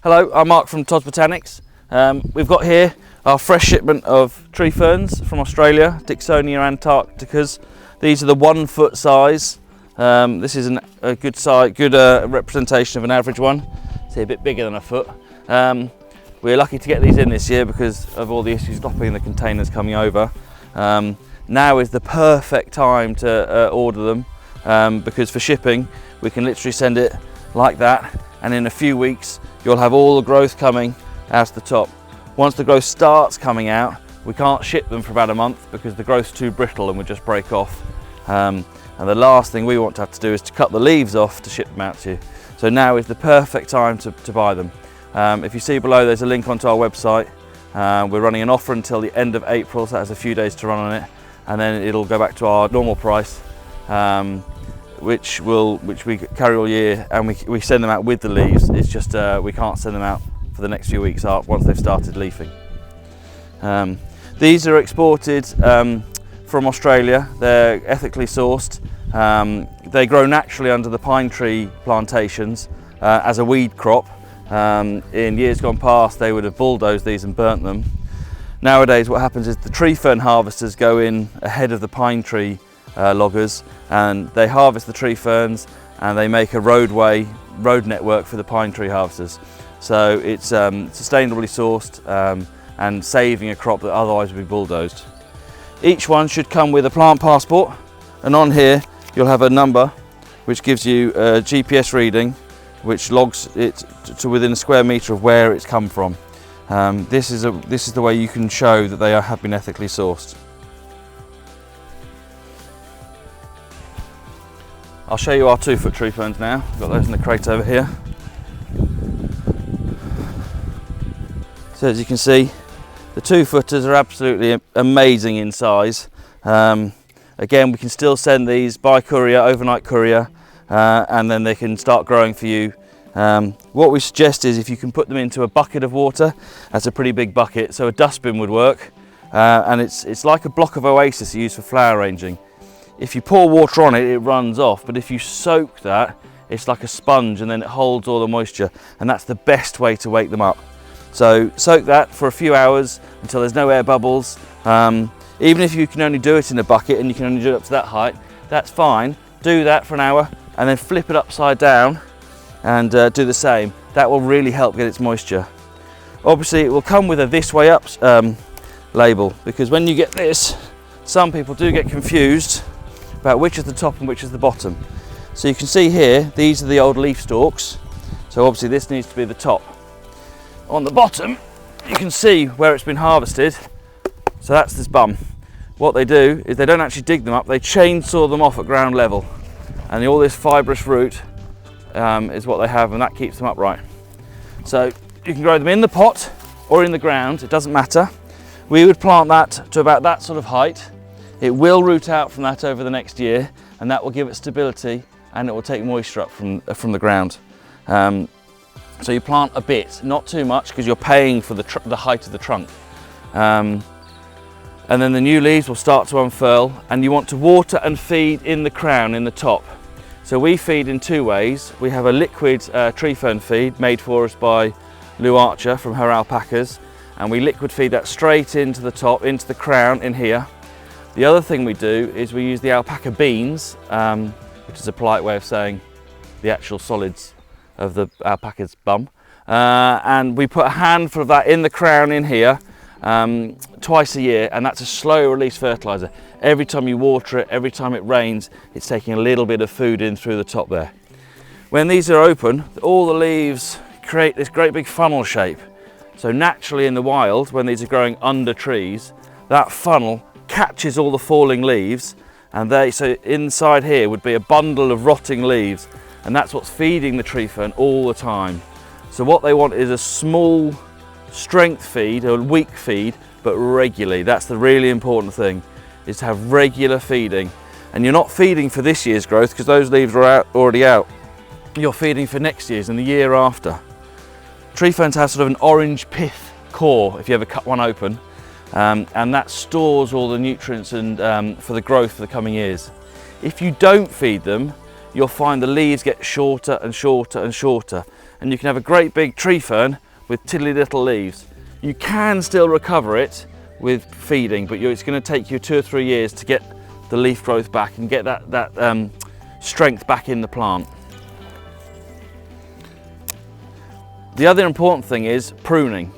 Hello, I'm Mark from Todd's Botanics. We've got here our fresh shipment of tree ferns from Australia, Dicksonia antarcticas. These are the 1 foot size. This is a good size, good representation of an average one. See, a bit bigger than a foot. We're lucky to get these in this year because of all the issues stopping the containers coming over. Now is the perfect time to order them because for shipping we can literally send it like that, and in a few weeks you'll have all the growth coming out the top. Once the growth starts coming out, we can't ship them for about a month because the growth's too brittle and would just break off. And the last thing we want to have to do is to cut the leaves off to ship them out to you. So now is the perfect time to buy them. If you see below, there's a link onto our website. We're running an offer until the end of April, so that has a few days to run on it, and then it'll go back to our normal price, which we carry all year, and we send them out with the leaves. It's just we can't send them out for the next few weeks once they've started leafing. These are exported from Australia. They're ethically sourced. They grow naturally under the pine tree plantations as a weed crop. In years gone past, they would have bulldozed these and burnt them. Nowadays what happens is the tree fern harvesters go in ahead of the pine tree loggers, and they harvest the tree ferns and they make a road network for the pine tree harvesters. So it's sustainably sourced and saving a crop that otherwise would be bulldozed. Each one should come with a plant passport, and on here you'll have a number which gives you a GPS reading which logs it to within a square metre of where it's come from. This is the way you can show that they have been ethically sourced. I'll show you our 2 foot tree ferns now. We've got those in the crate over here. So as you can see, the 2 footers are absolutely amazing in size. Again, we can still send these by courier, overnight courier, and then they can start growing for you. What we suggest is if you can put them into a bucket of water. That's a pretty big bucket, so a dustbin would work, and it's like a block of oasis you use for flower arranging. If you pour water on it, it runs off, but if you soak that, it's like a sponge and then it holds all the moisture, and that's the best way to wake them up. So soak that for a few hours until there's no air bubbles. Even if you can only do it in a bucket and you can only do it up to that height, that's fine. Do that for an hour and then flip it upside down and do the same. That will really help get its moisture. Obviously it will come with a "this way up" label, because when you get this, some people do get confused about which is the top and which is the bottom. So you can see here, these are the old leaf stalks, so obviously this needs to be the top. On the bottom you can see where it's been harvested, so that's this bum. What they do is they don't actually dig them up, they chainsaw them off at ground level, and all this fibrous root is what they have, and that keeps them upright. So you can grow them in the pot or in the ground, it doesn't matter. We would plant that to about that sort of height. It will root out from that over the next year, and that will give it stability, and it will take moisture up from the ground. So you plant a bit, not too much, because you're paying for the height of the trunk. And then the new leaves will start to unfurl, and you want to water and feed in the crown, in the top. So we feed in 2 ways. We have a liquid tree fern feed made for us by Lou Archer from her alpacas, and we liquid feed that straight into the top, into the crown in here. The other thing we do is we use the alpaca beans, which is a polite way of saying the actual solids of the alpaca's bum, and we put a handful of that in the crown in here twice a year, and that's a slow release fertilizer. Every time you water it, every time it rains, it's taking a little bit of food in through the top there. When these are open, all the leaves create this great big funnel shape. So naturally in the wild, when these are growing under trees, that funnel catches all the falling leaves, and so inside here would be a bundle of rotting leaves, and that's what's feeding the tree fern all the time. So what they want is a small strength feed, a weak feed, but regularly. That's the really important thing, is to have regular feeding. And you're not feeding for this year's growth because those leaves are already out. You're feeding for next year's and the year after. Tree ferns have sort of an orange pith core if you ever cut one open, and that stores all the nutrients and for the growth for the coming years. If you don't feed them, you'll find the leaves get shorter and shorter and shorter, and you can have a great big tree fern with tiddly little leaves. You can still recover it with feeding, but it's going to take you 2 or 3 years to get the leaf growth back and get that strength back in the plant. The other important thing is pruning.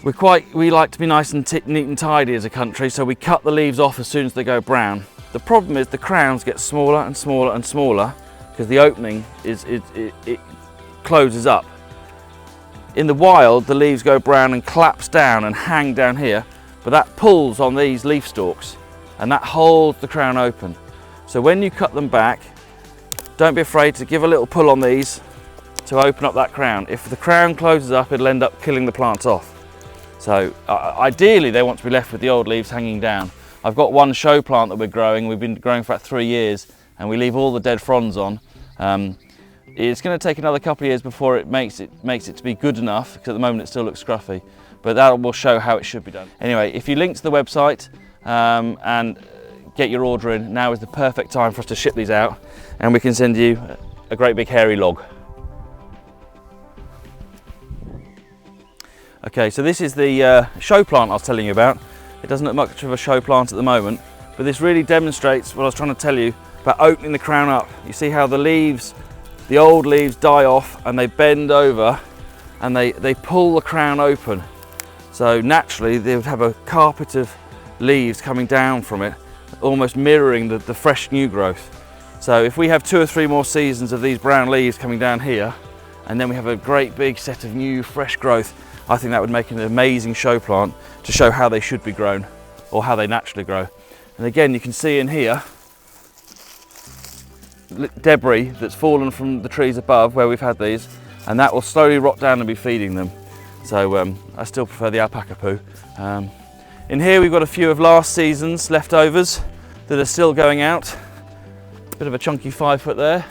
We like to be nice and neat and tidy as a country, so we cut the leaves off as soon as they go brown. The problem is the crowns get smaller and smaller and smaller because the opening it closes up. In the wild, the leaves go brown and collapse down and hang down here, but that pulls on these leaf stalks and that holds the crown open. So when you cut them back, don't be afraid to give a little pull on these to open up that crown. If the crown closes up, it'll end up killing the plants off. So ideally they want to be left with the old leaves hanging down. I've got one show plant that we're growing. We've been growing for about 3 years, and we leave all the dead fronds on. It's going to take another couple of years before it makes it to be good enough, because at the moment it still looks scruffy, but that will show how it should be done. Anyway, if you link to the website and get your order in, now is the perfect time for us to ship these out, and we can send you a great big hairy log. Okay, so this is the show plant I was telling you about. It doesn't look much of a show plant at the moment, but this really demonstrates what I was trying to tell you about opening the crown up. You see how the leaves, the old leaves die off and they bend over and they pull the crown open. So naturally they would have a carpet of leaves coming down from it, almost mirroring the fresh new growth. So if we have 2 or 3 more seasons of these brown leaves coming down here, and then we have a great big set of new fresh growth, I think that would make an amazing show plant to show how they should be grown, or how they naturally grow. And again, you can see in here debris that's fallen from the trees above where we've had these, and that will slowly rot down and be feeding them. So I still prefer the alpaca poo. In here we've got a few of last season's leftovers that are still going out. Bit of a chunky 5 foot there.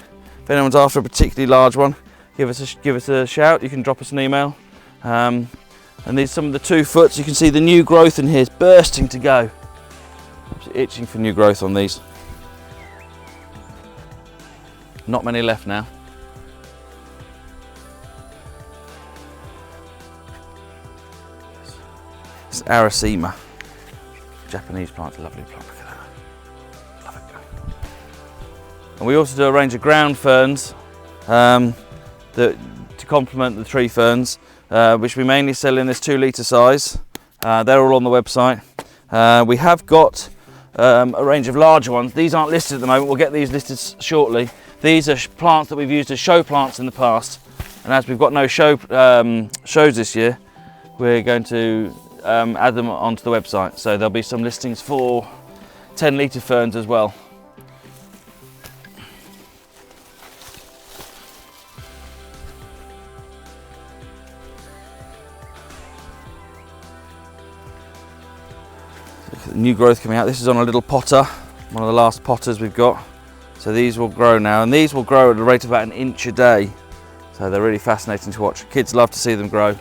If anyone's after a particularly large one, give us a shout. You can drop us an email. And these are some of the 2 foots. You can see the new growth in here is bursting to go. I'm itching for new growth on these. Not many left now. It's Aracema. Japanese plant, a lovely plant. Look at that. Love it. And we also do a range of ground ferns to complement the tree ferns, which we mainly sell in this 2 litre size. They're all on the website. We have got a range of larger ones. These aren't listed at the moment. We'll get these listed shortly. These are plants that we've used as show plants in the past, and as we've got no shows this year, we're going to add them onto the website. So there'll be some listings for 10 litre ferns as well. New growth coming out. This is on a little potter, one of the last potters we've got. So these will grow now, and these will grow at a rate of about 1 inch a day. So they're really fascinating to watch. Kids love to see them grow.